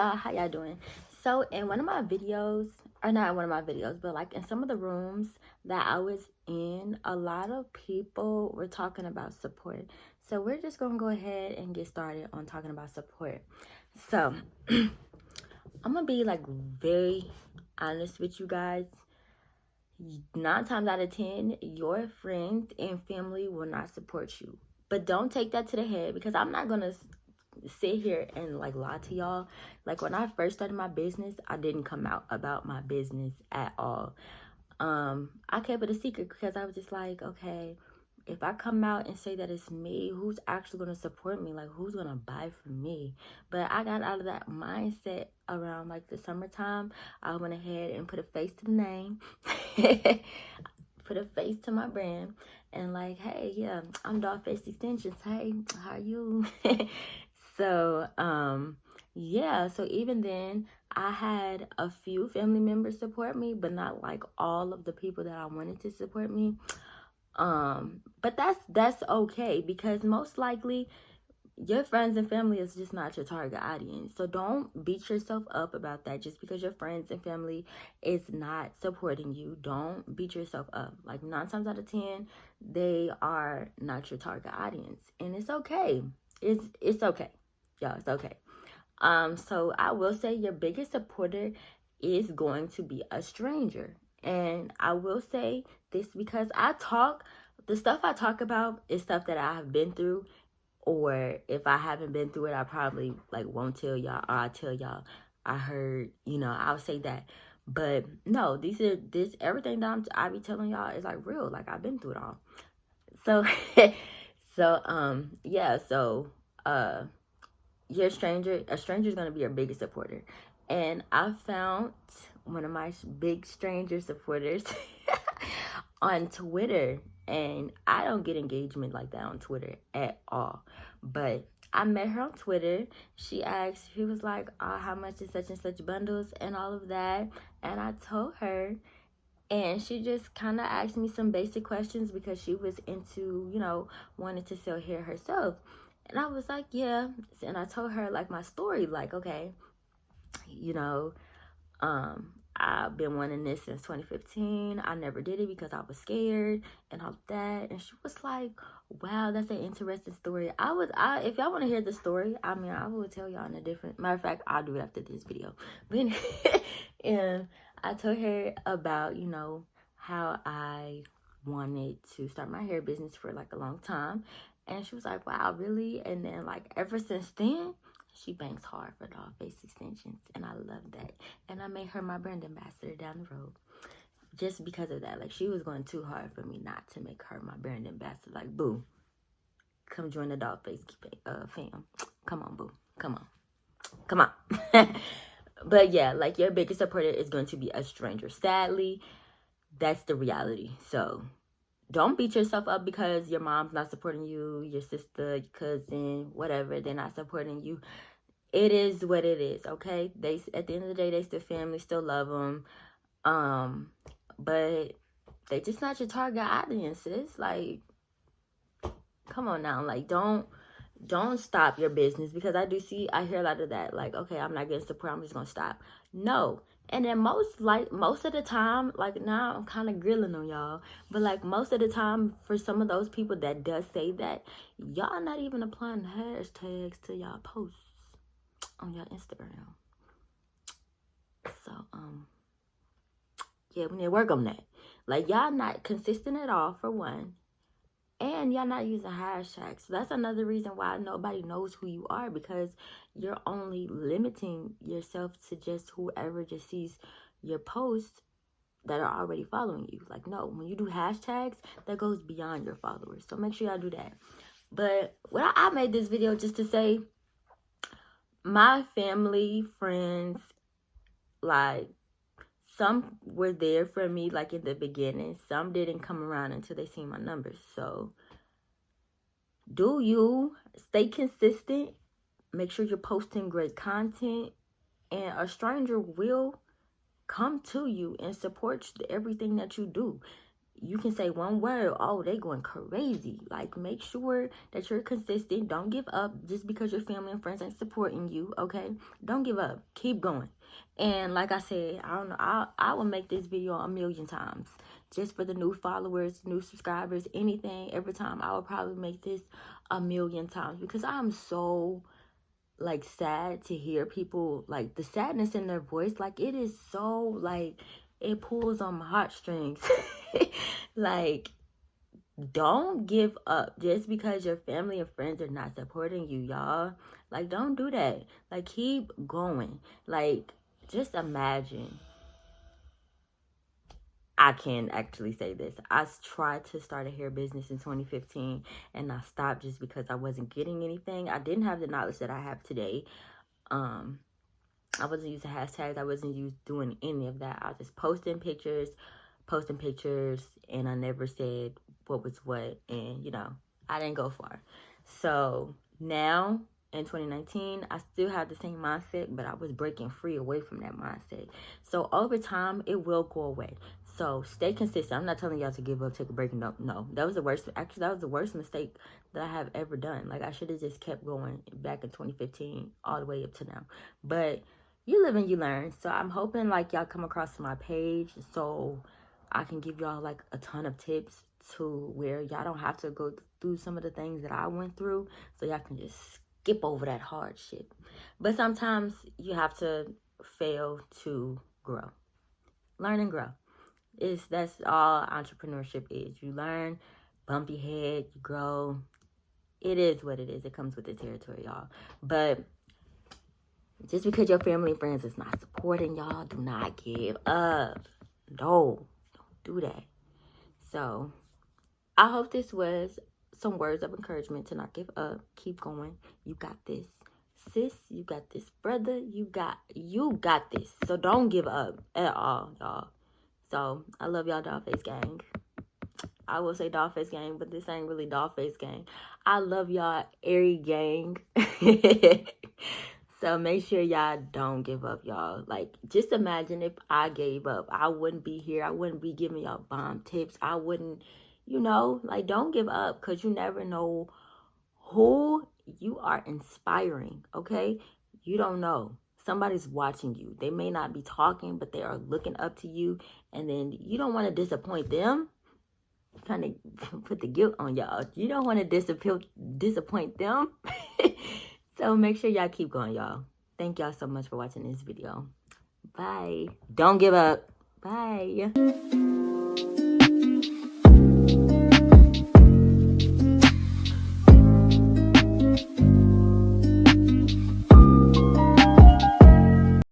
y'all, how y'all doing? So in one of my videos, or not one of my videos, but like in some of the rooms that I was in, a lot of people were talking about support. So we're just gonna go ahead and get started on talking about support. So I'm gonna be like very honest with you guys. 9 times out of 10, your friends and family will not support you. But don't take that to the head, because I'm not gonna sit here and like lie to y'all. Like when I first started my business, I didn't come out about my business at all. I kept it a secret because I was just like, okay, if I come out and say that it's me, who's actually going to support me? Like, who's going to buy from me? But I got out of that mindset around like the summertime. I went ahead and put a face to the name, put a face to my brand, and like, hey, yeah, I'm DollFace Extensions. Hey, how are you? So, yeah, so even then, I had a few family members support me, but not like all of the people that I wanted to support me. But that's okay, because most likely your friends and family is just not your target audience. So don't beat yourself up about that. Just because your friends and family is not supporting you, don't beat yourself up. Like 9 times out of 10, they are not your target audience, and it's okay. It's okay, y'all. It's okay. So I will say your biggest supporter is going to be a stranger. And I will say this because the stuff I talk about is stuff that I have been through. Or if I haven't been through it, I probably like won't tell y'all, or I'll tell y'all I heard, I'll say that. But no, everything that I be telling y'all is like real. Like I've been through it all. So, yeah, so, a stranger is going to be your biggest supporter. And I found one of my big stranger supporters on Twitter, and I don't get engagement like that on Twitter at all. But I met her on Twitter. She was like, how much is such and such bundles and all of that. And I told her, and she just kind of asked me some basic questions because she was into, wanting to sell hair herself. And I was like, yeah. And I told her like my story, like, okay, I've been wanting this since 2015. I never did it because I was scared and all that. And she was like, wow, that's an interesting story. If y'all want to hear the story, I will tell y'all in a different, matter of fact, I'll do it after this video. But and I told her about, how I wanted to start my hair business for like a long time. And she was like, wow, really? And then like ever since then, she banks hard for DollFace Extensions, and I love that. And I made her my brand ambassador down the road just because of that. Like, she was going too hard for me not to make her my brand ambassador. Like, boo, come join the DollFace fam. Come on, boo. Come on. But yeah, like, your biggest supporter is going to be a stranger. Sadly, that's the reality. So don't beat yourself up because your mom's not supporting you, your sister, your cousin, whatever, they're not supporting you. It is what it is, okay? At the end of the day, they still family, still love them. But they just not your target audience. It's like, come on now. Like, don't stop your business, because I hear a lot of that. Like, okay, I'm not getting support, I'm just gonna stop. No. And then most of the time, like, now I'm kind of grilling on y'all, but like most of the time, for some of those people that does say that, y'all not even applying hashtags to y'all posts on your Instagram. So yeah, we need to work on that. Like, y'all not consistent at all, for one, and y'all not using hashtags. So that's another reason why nobody knows who you are, because you're only limiting yourself to just whoever just sees your posts that are already following you. Like, no, when you do hashtags, that goes beyond your followers. So make sure y'all do that. But I made this video just to say, my family, friends, like, some were there for me, like, in the beginning. Some didn't come around until they seen my numbers. So do you stay consistent, make sure you're posting great content, and a stranger will come to you and support everything that you do. you can say one word, oh, they going crazy. Like, make sure that you're consistent. Don't give up just because your family and friends ain't supporting you, okay? Don't give up. Keep going. And like I said, I don't know, I will make this video a million times just for the new followers, new subscribers, anything. Every time I will probably make this a million times, because I'm so like sad to hear people, like the sadness in their voice. Like, it is so, like, it pulls on my heartstrings. Like, don't give up just because your family and friends are not supporting you, y'all. Like, don't do that. Like, keep going. Like, just imagine. I can actually say this. I tried to start a hair business in 2015, and I stopped just because I wasn't getting anything. I didn't have the knowledge that I have today. I wasn't using hashtags. I wasn't doing any of that. I was just posting pictures, and I never said what was what. And, you know, I didn't go far. So now in 2019, I still have the same mindset, but I was breaking free away from that mindset. So over time, it will go away. So stay consistent. I'm not telling y'all to give up, take a break. No, that was the worst. Actually, that was the worst mistake that I have ever done. Like, I should have just kept going back in 2015 all the way up to now. But you live and you learn. So I'm hoping like y'all come across my page so I can give y'all like a ton of tips to where y'all don't have to go through some of the things that I went through. So y'all can just skip over that hard shit. But sometimes you have to fail to grow. Learn and grow. That's all entrepreneurship is. You learn, bump your head, you grow. It is what it is. It comes with the territory, y'all. But just because your family and friends is not supporting y'all, do not give up. No, don't do that. So I hope this was some words of encouragement to not give up. Keep going. You got this. Sis, you got this. Brother, you got this. So don't give up at all, y'all. So I love y'all, DollFace gang. I will say DollFace gang, but this ain't really DollFace gang. I love y'all, Airi gang. So make sure y'all don't give up, y'all. Like, just imagine if I gave up. I wouldn't be here. I wouldn't be giving y'all bomb tips. I wouldn't, you know, like, don't give up, because you never know who you are inspiring, okay? You don't know. Somebody's watching you. They may not be talking, but they are looking up to you. And then you don't want to disappoint them. Trying to put the guilt on y'all. You don't want to disappoint them. So make sure y'all keep going, y'all. Thank y'all so much for watching this video. Bye. Don't give up. Bye.